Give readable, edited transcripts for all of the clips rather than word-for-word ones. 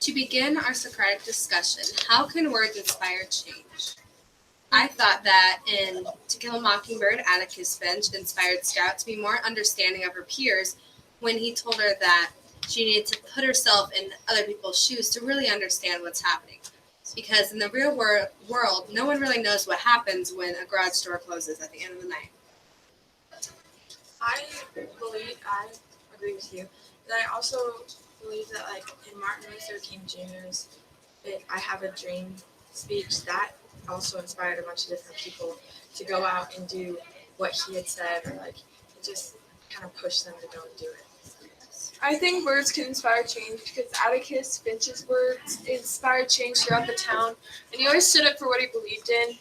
To begin our Socratic discussion, how can words inspire change? I thought that in To Kill a Mockingbird, Atticus Finch inspired Scout to be more understanding of her peers when he told her that she needed to put herself in other people's shoes to really understand what's happening. Because in the real world, no one really knows what happens when a garage door closes at the end of the night. I agree with you. And I also believe that, like, in Martin Luther King Jr.'s I Have a Dream speech, that also inspired a bunch of different people to go out and do what he had said, or like it just kind of pushed them to go and do it. I think words can inspire change because Atticus Finch's words inspired change throughout the town, and he always stood up for what he believed in.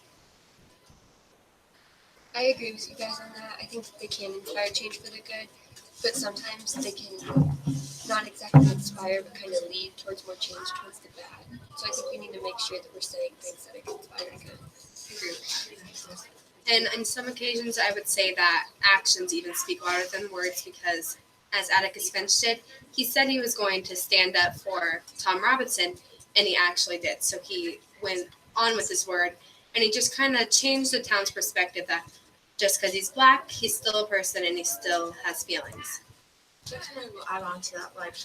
I agree with you guys on that. I think they can inspire change for the good, but sometimes they can not exactly inspire, but kind of lead towards more change towards the bad. So I think we need to make sure that we're saying things that are inspiring good. And on some occasions, I would say that actions even speak louder than words because, as Atticus Finch did, he said he was going to stand up for Tom Robinson, and he actually did. So he went on with his word, and he just kind of changed the town's perspective that just because he's black, he's still a person and he still has feelings. Definitely will add on to that, like,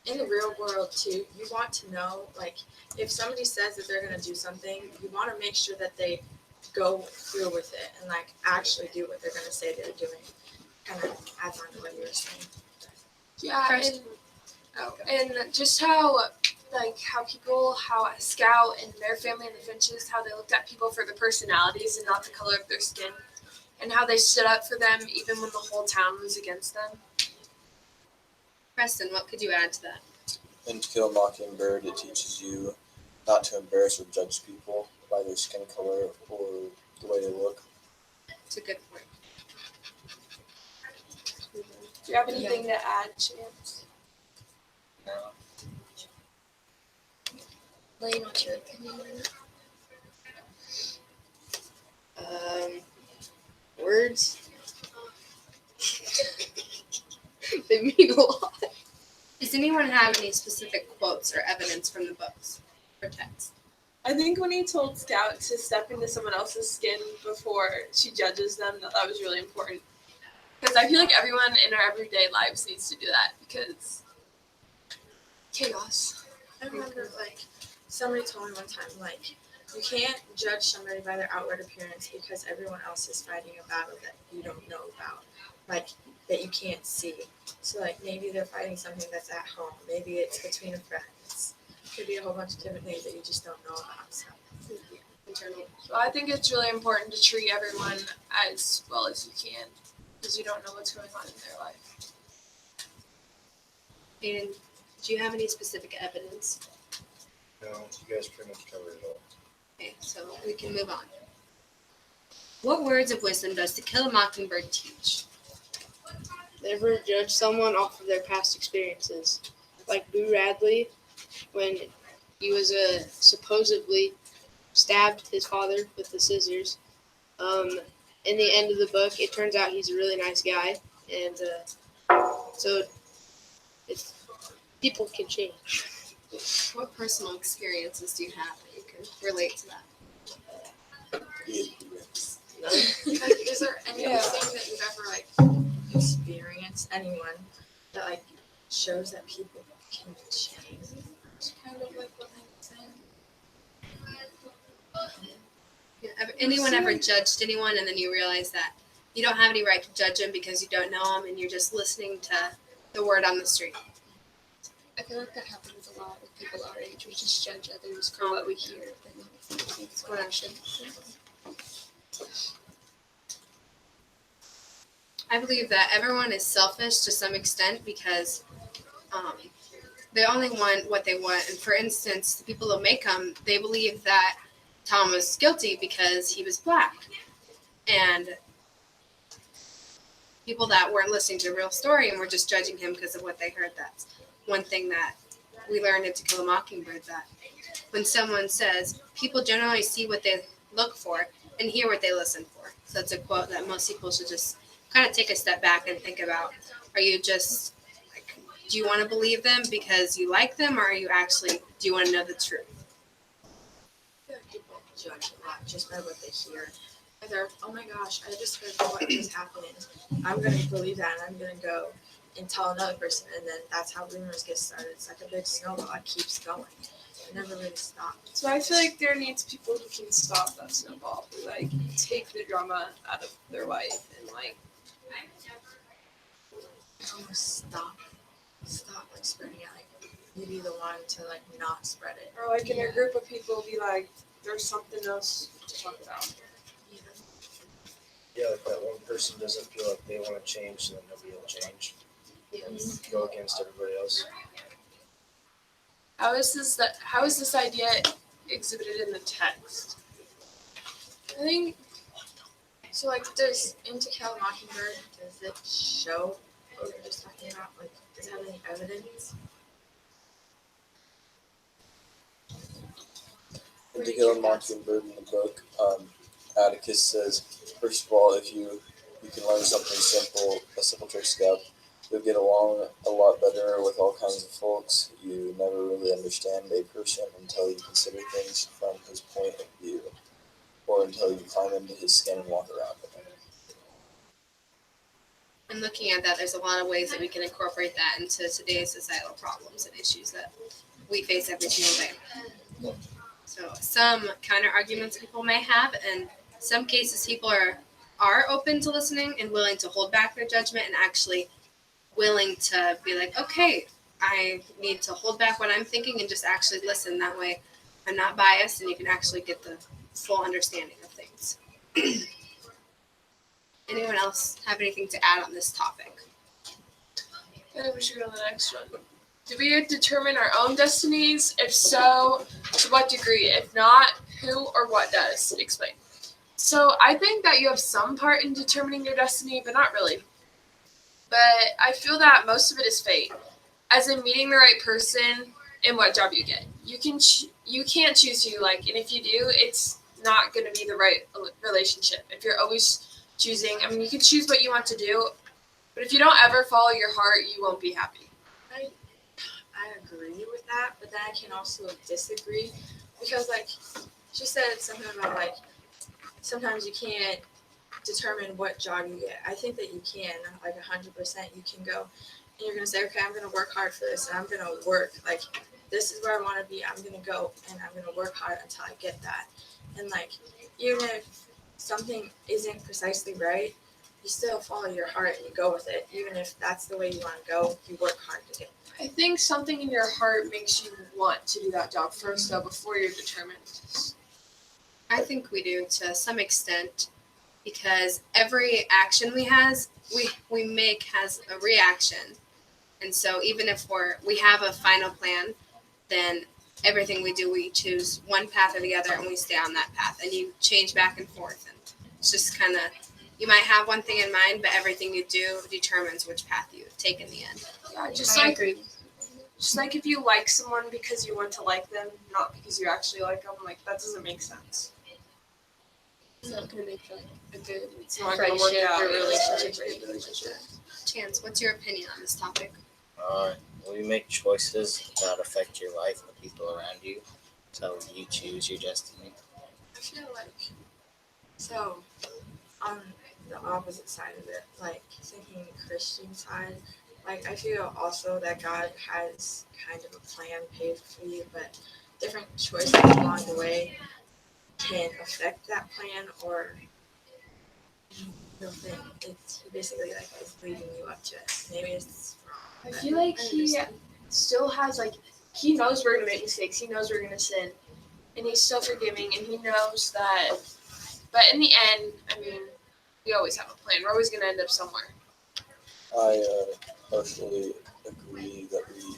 in the real world too, you want to know, like, if somebody says that they're going to do something, you want to make sure that they go through with it and, like, actually do what they're going to say they're doing. Kind of adds on to what you were saying. Yeah, and just how Scout and their family and the Finches, how they looked at people for their personalities and not the color of their skin, and how they stood up for them even when the whole town was against them. Preston, what could you add to that? In To Kill a Mockingbird, it teaches you not to embarrass or judge people by their skin color or the way they look. It's a good point. Do you have anything to add, Chance? No. Lane, what's your opinion on it? Words. They mean a lot. Does anyone have any specific quotes or evidence from the books or text? I think when he told Scout to step into someone else's skin before she judges them, that was really important. Because I feel like everyone in our everyday lives needs to do that because chaos. I remember, like, somebody told me one time, like, you can't judge somebody by their outward appearance because everyone else is fighting a battle that you don't know about, like, that you can't see. So, like, maybe they're fighting something that's at home. Maybe it's between friends. It could be a whole bunch of different things that you just don't know about. So I think it's really important to treat everyone as well as you can because you don't know what's going on in their life. And do you have any specific evidence? No, you guys pretty much covered it all. Okay, so we can move on. What words of wisdom does To Kill a Mockingbird teach? Never judge someone off of their past experiences. Like Boo Radley, when he was supposedly stabbed his father with the scissors. In the end of the book, it turns out he's a really nice guy, and so people can change. What personal experiences do you have that you can relate to that? is there anything that you've ever, like, experienced, anyone, that, like, shows that people can change? Kind of like what I'm saying. Anyone ever judged anyone and then you realize that you don't have any right to judge them because you don't know them and you're just listening to the word on the street? I feel like that happens a lot with people our age. We just judge others for what we hear and it's what I should do. I believe that everyone is selfish to some extent because they only want what they want. And for instance, the people who make them, they believe that Tom was guilty because he was black. And people that weren't listening to the real story and were just judging him because of what they heard, that's one thing that we learned in To Kill a Mockingbird, that when someone says, people generally see what they look for and hear what they listen for. So that's a quote that most people should just kind of take a step back and think about. Are you just like do you want to believe them because you like them, or are you actually, do you want to know the truth? I feel like people judge a lot just by what they hear. Either, oh my gosh, I just heard what just happened. I'm gonna believe that, and I'm gonna go and tell another person, and then that's how rumors get started. It's like a big snowball that keeps going. It never really stops. So I feel like there needs people who can stop that snowball, who like take the drama out of their life and like Almost stop like spreading it. Like you be the one to like not spread it. or like in a group of people be like, there's something else to talk about. Yeah, if that one person doesn't feel like they want to change, then nobody will change. And go against everybody else. How is this idea exhibited in the text? I think so. Like, does In To Kill a Mockingbird, does it show what we were just talking about? Like, does it have any evidence? In To Kill a Mockingbird in the book, Atticus says, first of all, if you can learn something simple, a simple trick, Scout, you'll get along a lot better with all kinds of folks. You never really understand a person until you consider things from his point of view, or until you climb into his skin and walk around with him. And looking at that, there's a lot of ways that we can incorporate that into today's societal problems and issues that we face every single day. So some counter arguments people may have, and some cases people are open to listening and willing to hold back their judgment and actually willing to be like, okay, I need to hold back what I'm thinking and just actually listen. That way I'm not biased and you can actually get the full understanding of things. Anyone else have anything to add on this topic? I think we should go to the next one. Do we determine our own destinies? If so, to what degree? If not, who or what does? Explain. So I think that you have some part in determining your destiny, but not really. But I feel that most of it is fate, as in meeting the right person and what job you get. You can't choose who you like, and if you do, it's not going to be the right relationship. If you're always choosing, I mean, you can choose what you want to do, but if you don't ever follow your heart, you won't be happy. I agree with that, but then I can also disagree because, like, she said something about like sometimes you can't determine what job you get. I think that you can, like 100%. You can go and you're gonna say, okay, I'm gonna work hard for this, and I'm gonna work like this is where I want to be. I'm gonna go and I'm gonna work hard until I get that. And like even if something isn't precisely right, you still follow your heart and you go with it. Even if that's the way you want to go, you work hard to get. I think something in your heart makes you want to do that job first, though, before you're determined. I think we do to some extent, because every action we make has a reaction. And so even if we have a final plan, then everything we do, we choose one path or the other and we stay on that path, and you change back and forth. And it's just kind of, you might have one thing in mind, but everything you do determines which path you take in the end. Yeah, I agree. Just like if you like someone because you want to like them, not because you actually like them, like that doesn't make sense. It's not going to make like a good It's not gonna work friendship out. or relationship. Chance, what's your opinion on this topic? Well, you make choices that affect your life and the people around you, so you choose your destiny. I feel like so on the opposite side of it, like thinking Christian side, like I feel also that God has kind of a plan paved for you, but different choices along the way can affect that plan or nothing. It's basically like it's leading you up to it. Maybe it's wrong. I but feel like I he understand. still has he knows we're gonna make mistakes. He knows we're gonna sin, and he's still forgiving, and he knows that. But in the end, I mean, we always have a plan. We're always gonna end up somewhere. I partially agree that we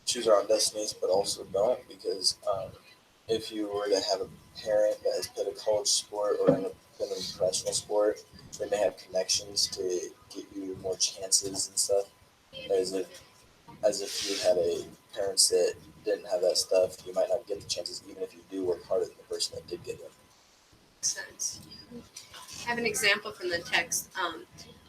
choose our own destinies, but also don't, because if you were to have a parent that has played a college sport or been in a professional sport, they may have connections to get you more chances and stuff. As if you had a parents that didn't have that stuff, you might not get the chances, even if you do work harder than the person that did get them. Makes sense. I have an example from the text.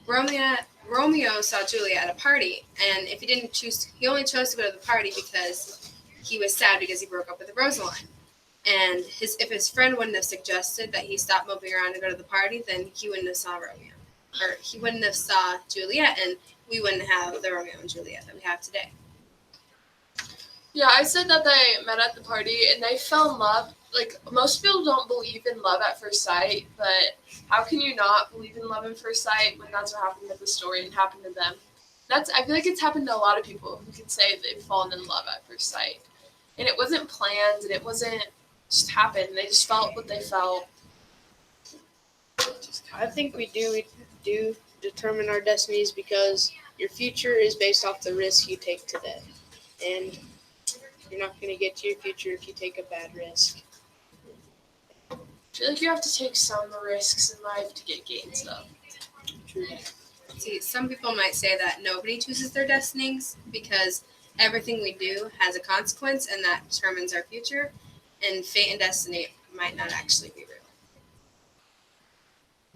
Romeo saw Juliet at a party, and if he didn't choose, he only chose to go to the party because he was sad because he broke up with Rosaline. And if his friend wouldn't have suggested that he stop moving around and go to the party, then he wouldn't have saw Romeo, or he wouldn't have saw Juliet, and we wouldn't have the Romeo and Juliet that we have today. Yeah, I said that they met at the party and they fell in love. Like, most people don't believe in love at first sight, but how can you not believe in love at first sight when that's what happened to the story and happened to them? I feel like it's happened to a lot of people who can say they've fallen in love at first sight. And it wasn't planned and it wasn't just happened. They just felt what they felt. I think we do determine our destinies because your future is based off the risk you take today. And you're not going to get to your future if you take a bad risk. I feel like you have to take some risks in life to get gains, though. True. See, some people might say that nobody chooses their destinies because everything we do has a consequence and that determines our future, and fate and destiny might not actually be real.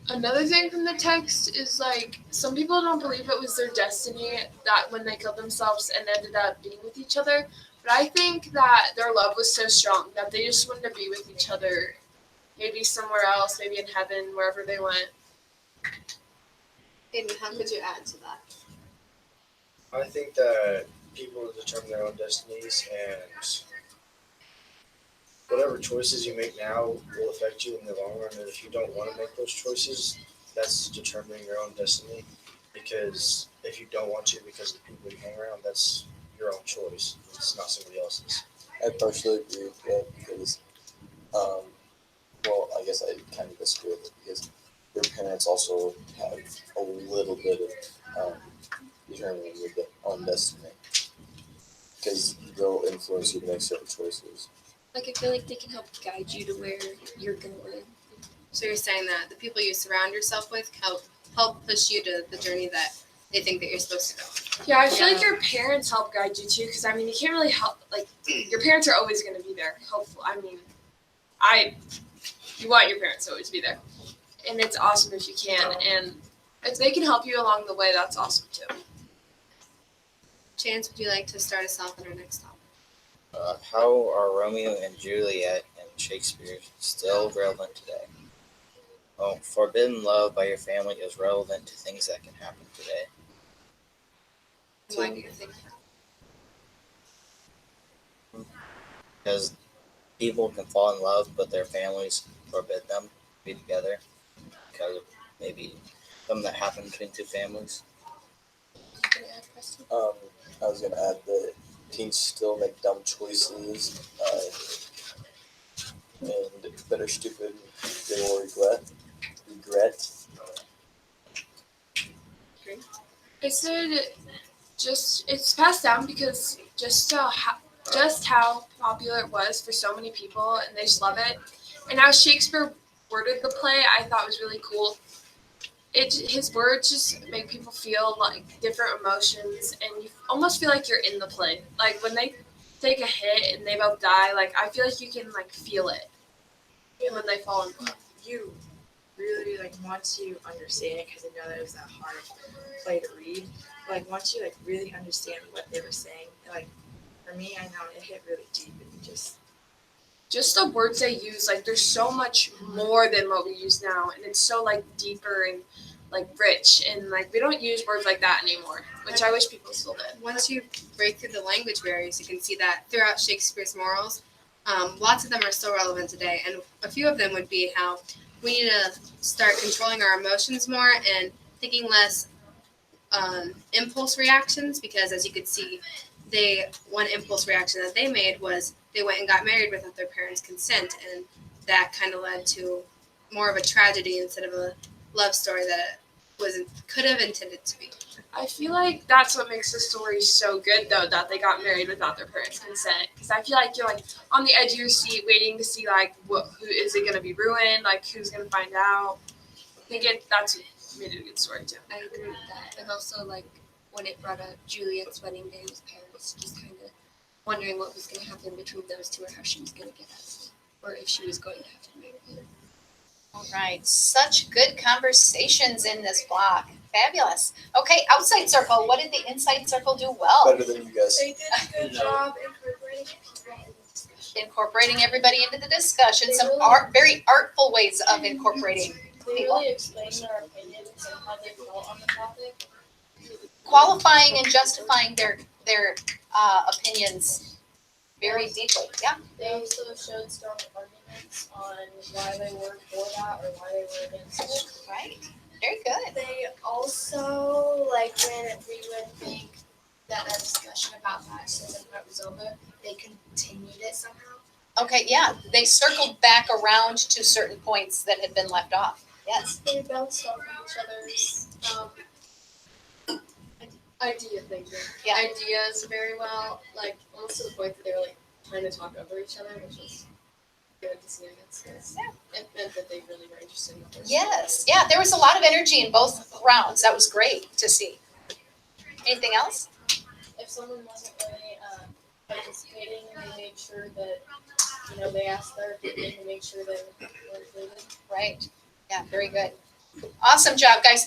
Another thing from the text is like some people don't believe it was their destiny that when they killed themselves and ended up being with each other. But I think that their love was so strong that they just wanted to be with each other, maybe somewhere else, maybe in heaven, wherever they went. Hayden, how could you add to that? I think that people determine their own destinies, and whatever choices you make now will affect you in the long run. And if you don't want to make those choices, that's determining your own destiny. Because if you don't want to, because of the people you hang around, that's your own choice. It's not somebody else's. I partially agree with that because, well, I guess I kind of disagree with it because your parents also have a little bit of determining your own destiny because they'll influence you to make certain choices. Like, I feel like they can help guide you to where you're going. So you're saying that the people you surround yourself with help push you to the journey that they think that you're supposed to go. Yeah, I feel like your parents help guide you too, because I mean, you can't really help. Like, your parents are always going to be there. Hopefully, I mean, you want your parents to always be there, and it's awesome if you can. And if they can help you along the way, that's awesome too. Chance, would you like to start us off on our next topic? How are Romeo and Juliet and Shakespeare still relevant today? Well, forbidden love by your family is relevant to things that can happen today. Why do you think that? Because people can fall in love, but their families forbid them to be together because of maybe something that happened between two families. I was gonna add that teens still make dumb choices, and that are stupid. They will regret. I said it's passed down because just how popular it was for so many people, and they just love it. And how Shakespeare worded the play, I thought was really cool. His words just make people feel like different emotions, and you almost feel like you're in the play. Like when they take a hit and they both die, like I feel like you can like feel it when they fall in love. You really like once you understand it, because I know that it was that hard play to read. Like once you like really understand what they were saying, like for me, I know it hit really deep and Just the words they use, like there's so much more than what we use now, and it's so like deeper and like rich, and like we don't use words like that anymore, which I wish people still did. Once you break through the language barriers, you can see that throughout Shakespeare's morals, lots of them are still relevant today, and a few of them would be how we need to start controlling our emotions more and thinking less impulse reactions, because as you could see, one impulse reaction that they made was they went and got married without their parents' consent, and that kind of led to more of a tragedy instead of a love story that it could have intended to be. I feel like that's what makes the story so good, though, that they got married without their parents' consent. Because I feel like you're like on the edge of your seat, waiting to see like who is it gonna be ruined, like who's gonna find out. I think that's what made it a good story too. I agree with that. And also, like, when it brought up Juliet's wedding day with Paris, just kind of wondering what was going to happen between those two or how she was going to get out of it. Or if she was going to have to marry him. All right, such good conversations in this block. Fabulous. Okay, outside circle. What did the inside circle do well? Better than you guys. They did a good job incorporating people in the discussion. Incorporating everybody into the discussion. They Some really- very artful ways of incorporating They people. really explained their opinions and how they felt on the topic. Qualifying and justifying their opinions very deeply. Yeah. They also showed strong arguments on why they were for that or why they were against it. Right. Very good. They also, like, when we would think that a discussion about that certain part was over, they continued it somehow. Okay, yeah. They circled back around to certain points that had been left off. Yes. They bounced off of each other's idea thinking. Yeah. Ideas very well, like almost to the point that they were like trying to talk over each other, which was good to see, I guess. Yeah. It meant that they really were interested in the person. Yes. Yeah, there was a lot of energy in both rounds. That was great to see. Anything else? If someone wasn't really participating, they made sure that, they asked their opinion to make sure that they were included. Right. Yeah, very good. Awesome job, guys.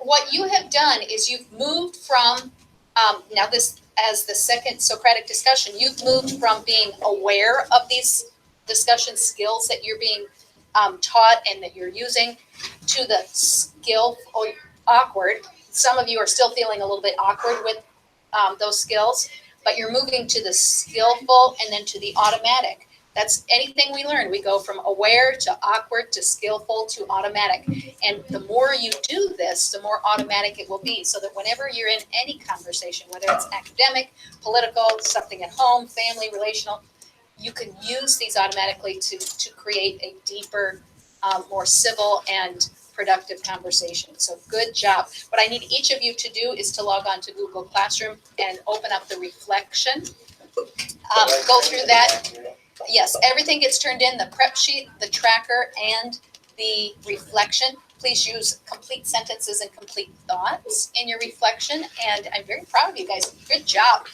What you have done is you've moved from, now this, as the second Socratic discussion, you've moved from being aware of these discussion skills that you're being taught and that you're using to the skill, or awkward. Some of you are still feeling a little bit awkward with those skills, but you're moving to the skillful and then to the automatic. That's anything we learn. We go from aware to awkward to skillful to automatic. And the more you do this, the more automatic it will be. So that whenever you're in any conversation, whether it's academic, political, something at home, family, relational, you can use these automatically to create a deeper, more civil and productive conversation. So good job. What I need each of you to do is to log on to Google Classroom and open up the reflection. Go through that. Yes, everything gets turned in, the prep sheet, the tracker, and the reflection. Please use complete sentences and complete thoughts in your reflection. And I'm very proud of you guys. Good job.